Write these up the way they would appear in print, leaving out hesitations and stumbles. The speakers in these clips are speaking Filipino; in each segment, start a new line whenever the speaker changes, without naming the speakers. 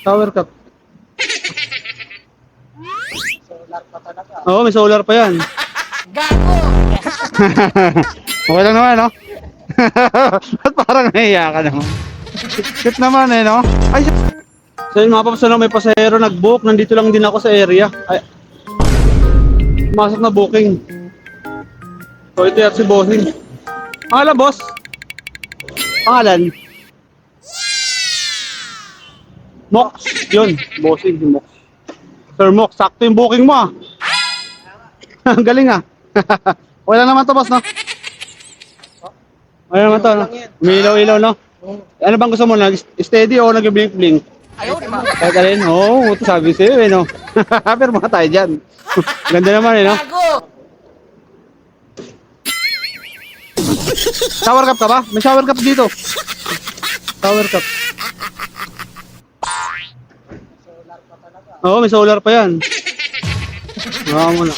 Shower cup.
Solar pa talaga.
Oo, may solar pa yan.
Gago!
Okay lang naman, no? Ba't parang nahiya ka naman? Cute naman eh, no? Ay, so yun mga paps, ano, may pasahero nag-book. Nandito lang din ako sa area. Ay, pumasok na booking. So ito yan si Bossing. Pangalan, boss? Pangalan? Mox. Yun, Bossing, si Mox. Sir Mox, sakto yung booking mo ah. Ang galing ah. Wala naman to, boss, no? Wala naman to, no? Umiilaw-ilaw, no? Ano bang gusto mo? Nag-steady o nag-blink-blink?
Ayaw naman.
Kahit alin? Oo, ito sabi sa'yo eh, no? Pero mga tayo dyan. Ganda naman eh, no?
Gago!
Shower cup ka ba? May shower cup dito. Shower cup.
Solar pa talaga.
Oo, may solar pa yan. Gawa mo na.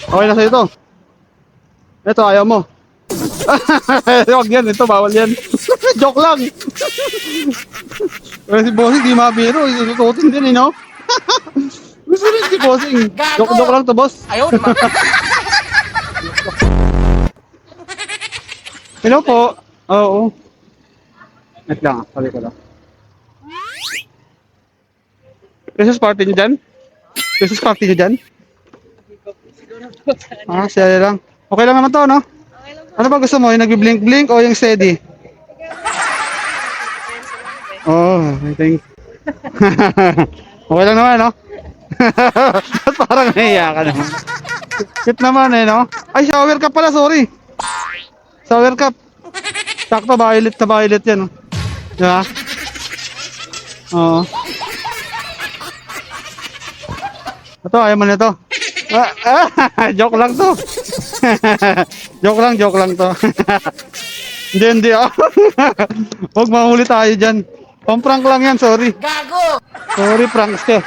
Okay na sa'yo to. Ito, ayaw mo. Huwag yan, ito, bawal yan. Joke lang. Pero si Bossing, di mabiro. Isusututin din, eh, no? Gusto rin si Bossing.
Gago!
Joke lang to, boss.
Ayaw naman.
Hello po. Oo. Wait lang, sabi ko lang. Christmas party nyo dyan? Christmas party nyo dyan? Ah, siya lang. Okay lang naman to, no? Ano ba gusto mo? Yung nag-blink-blink o yung steady? Oh, I think. Okay lang naman, no? Ba't parang nahiya ka naman? Cute naman eh, no? Ay, shower cup pala, sorry. Shower cup. Sakto, violet na violet yan, no? Diba? Oo. Ito, ayaw mo na ito. Joke lang to. Joke lang to. Hindi, ah. Huwag mahuli tayo dyan. Pang-prank lang yan, sorry.
Gago!
Sorry, prankster.